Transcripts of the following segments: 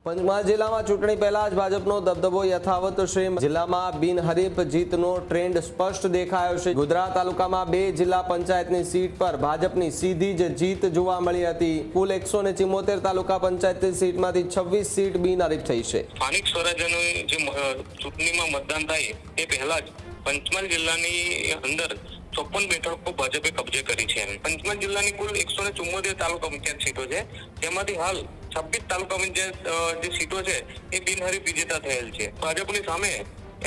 પંચમહાલ જિલ્લામાં ચૂંટણી પહેલા જ ભાજપનો દબદબો યથાવત છે। જિલ્લામાં બિનહરીફ જીતનો ટ્રેન્ડ સ્પષ્ટ દેખાયો છે। ગોધરા તાલુકામાં 2 જિલ્લા પંચાયતની સીટ પર ભાજપની સીધી જ જીત જોવા મળી હતી। કુલ 174 તાલુકા પંચાયતની સીટમાંથી 26 સીટ બિનહરીફ થઈ છે। સ્થાનિક સ્વરાજ્યનું જે ચૂંટણીમાં મતદાન થાય તે પહેલા જ પંચમહાલ જિલ્લાની અંદર 54 બેઠકો ભાજપે કબજે કરી છે। પંચમહાલ જિલ્લાની કુલ 174 તાલુકા પંચાયત સીટો છે, તેમાંથી હાલ 26 તાલુકા પંચાયત જે સીટો છે એ બિનહરીફ વિજેતા થયેલ છે। ભાજપની સામે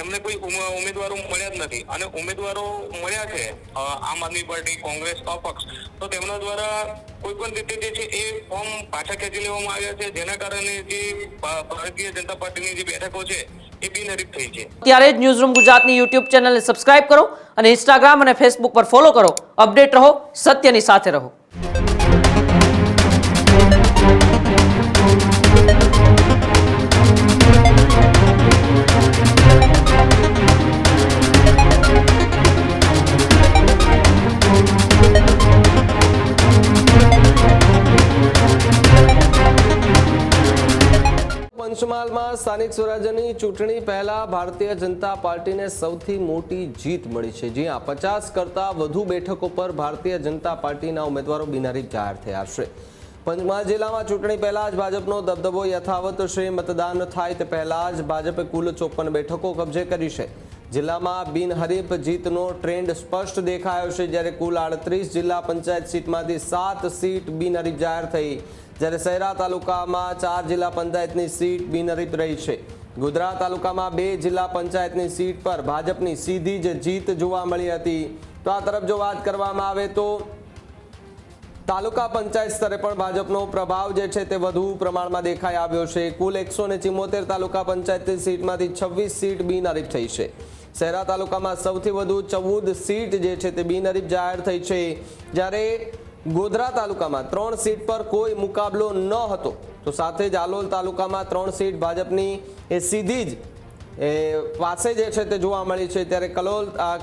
એમને કોઈ ઉમેદવારો મળ્યા જ નથી અને ઉમેદવારો મળ્યા છે આમ આદમી પાર્ટી, કોંગ્રેસ, અપક્ષ, તો તેમના દ્વારા કોઈ પણ રીતે જે છે એ ફોર્મ પાછા ખેંચી લેવામાં આવ્યા છે, જેના કારણે જે ભારતીય જનતા પાર્ટીની જે બેઠકો છે એ બિનહરીફ થઈ છે। ત્યારે જ ન્યૂઝરૂમ ગુજરાતની યુટ્યુબ ચેનલને સબસ્ક્રાઇબ કરો અને ઇન્સ્ટાગ્રામ અને ફેસબુક પર ફોલો કરો। અપડેટ રહો, સત્યની સાથે રહો। પંચમહાલમાં સ્થાનિક સ્વરાજ્યની ચૂંટણી પહેલા ભારતીય જનતા પાર્ટીને સૌથી મોટી જીત મળી છે। જ્યાં 50 કરતાં વધુ બેઠકો પર ભારતીય જનતા પાર્ટીના ઉમેદવારો બિનહરીફ જાહેર થયા છે। પંચમહાલ જિલ્લામાં ચૂંટણી પહેલા જ ભાજપનો દબદબો યથાવત છે। મતદાન થાય તે પહેલા જ ભાજપે કુલ 54 બેઠકો કબજે કરી છે। જિલ્લામાં બિનહરીફ જીતનો ટ્રેન્ડ સ્પષ્ટ દેખાયો છે। જ્યારે કુલ 38 જિલ્લા પંચાયત સીટમાંથી 7 સીટ બિનહરીફ જાહેર થઈ, જ્યારે સૈરા તાલુકામાં 4 જિલ્લા પંચાયતની સીટ બિનહરીફ રહી છે। ગોધરા તાલુકામાં 2 જિલ્લા પંચાયતની સીટ પર ભાજપની સીધી જ જીત જોવા મળી હતી। તો આ તરફ જો વાત કરવામાં આવે તો તાલુકા પંચાયત સ્તરે પણ ભાજપનો પ્રભાવ જે છે તે વધુ પ્રમાણમાં દેખાઈ આવ્યો છે। કુલ 174 તાલુકા પંચાયતની સીટમાંથી 26 સીટ બિનહરીફ થઈ છે। સૈરા તાલુકામાં સૌથી વધુ 14 સીટ જે છે તે બિનહરીફ જાહેર થઈ છે, જ્યારે ગોધરા તાલુકામાં 3 સીટ પર કોઈ મુકાબલો ન હતો, તો સાથે જ આલોલ તાલુકામાં 3 સીટ ભાજપની એ સીધી જ પાસે જે છે તે જોવા મળી છે। ત્યારે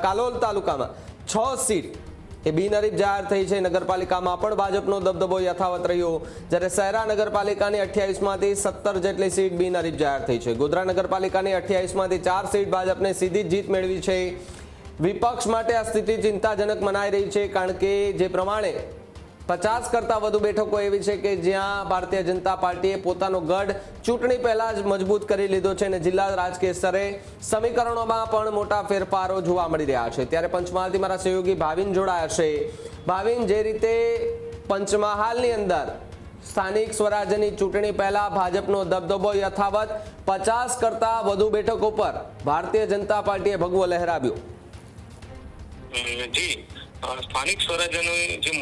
કાલોલ તાલુકામાં 6 સીટ એ બિનહરીફ જાહેર થઈ છે। નગરપાલિકામાં પણ ભાજપનો દબદબો યથાવત રહ્યો, જ્યારે સૈરા નગરપાલિકાની 28માંથી 17 જેટલી સીટ બિનહરીફ જાહેર થઈ છે। ગોધરા નગરપાલિકાની 28માંથી 4 સીટ ભાજપને સીધી જ જીત મેળવી છે। વિપક્ષ માટે આ સ્થિતિ ચિંતાજનક મનાઈ રહી છે, કારણ કે જે પ્રમાણે 50 કરતાં વધુ બેઠકો એવી છે કે જ્યાં ભારતીય જનતા પાર્ટીએ પોતાનો ગઢ ચૂંટણી પહેલા જ મજબૂત કરી લીધો છે અને જિલ્લા રાજકીય સ્તરે સમીકરણોમાં પણ મોટા ફેરફારો જોવા મળી રહ્યા છે। ત્યારે પંચમહાલથી મારા સહયોગી ભાવિન જોડાયા છે। ભાવિન, જે રીતે પંચમહાલની અંદર સ્થાનિક સ્વરાજ્યની ચૂંટણી પહેલા ભાજપનો દબદબો યથાવત, 50 કરતાં વધુ બેઠકો પર ભારતીય જનતા પાર્ટીએ ભગવો લહેરાવ્યો। જી, સ્થાનિક સ્વરાજ્યનું જે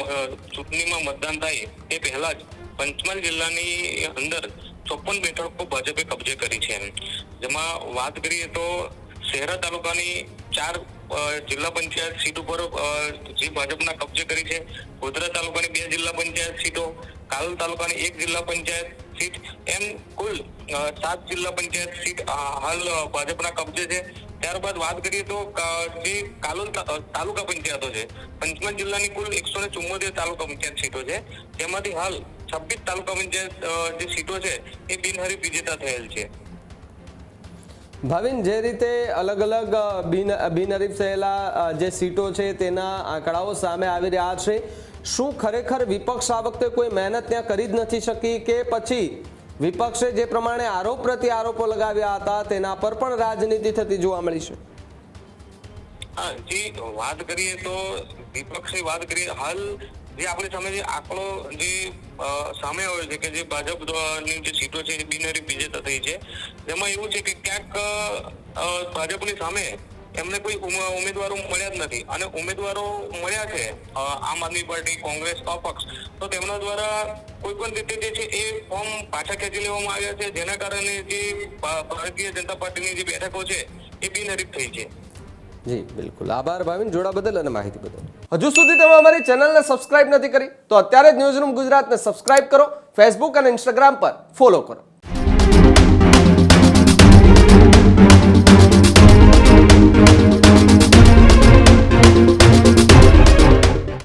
ચૂંટણીમાં મતદાન થાય તે પહેલા જ પંચમહાલ જિલ્લાની અંદર 54 બેઠકો ભાજપે કબજે કરી છે। જેમાં વાત કરીએ તો શહેરા તાલુકાની 4 જિલ્લા પંચાયત સીટ ઉપર જે ભાજપના કબજે કરી છે। ગોધરા તાલુકાની 2 જિલ્લા પંચાયત સીટો, કાલોલ તાલુકાની 1 જિલ્લા પંચાયત સીટ, એમ કુલ 7 જિલ્લા પંચાયત સીટ હાલ ભાજપના કબજે છે। ત્યારબાદ વાત કરીએ તો જે કાલોલ તાલુકા પંચાયતો છે, પંચમહાલ જિલ્લાની કુલ 174 તાલુકા પંચાયત સીટો છે, તેમાંથી હાલ 26 તાલુકા પંચાયત જે સીટો છે એ બિનહરીફ વિજેતા થયેલ છે। ભાવિન, જે રીતે અલગ અલગ બિનહરીફ થયેલા જે સીટો છે તેના આંકડાઓ સામે આવી રહ્યા છે, શું ખરેખર વિપક્ષ આ વખતે કોઈ મહેનત ત્યાં કરી જ નથી શકી, કે પછી વિપક્ષે જે પ્રમાણે આરોપ પ્રતિ આરોપો લગાવ્યા હતા તેના પર પણ રાજનીતિ થતી જોવા મળી છે? હા જી, વાત કરીએ તો વિપક્ષની વાત કરીએ, હાલ જે આપણી સામે જે આંકડો જે સામે આવ્યો છે કે જે ભાજપની જે સીટો છે એ બિનહરીફ વિજેતા થઈ છે, જેમાં એવું છે કે ક્યાંક ભાજપની સામે એમને કોઈ ઉમેદવારો મળ્યા જ નથી અને ઉમેદવારો મળ્યા છે આમ આદમી પાર્ટી, કોંગ્રેસ, અપક્ષ, તો તેમના દ્વારા કોઈ પણ રીતે જે છે એ ફોર્મ પાછા ખેંચી લેવામાં આવ્યા છે, જેના કારણે જે ભારતીય જનતા પાર્ટીની જે બેઠકો છે એ બિનહરીફ થઈ છે। જી બિલકુલ, આભાર ભાવિન, જોડા બદલ અને માહિતી બદલ। હજુ સુધી તમે અમારી ચેનલને સબસ્ક્રાઇબ નથી કરી તો અત્યારે જ ન્યૂઝરૂમ ગુજરાતને સબસ્ક્રાઇબ કરો, ફેસબુક અને ઇન્સ્ટાગ્રામ પર ફોલો કરો।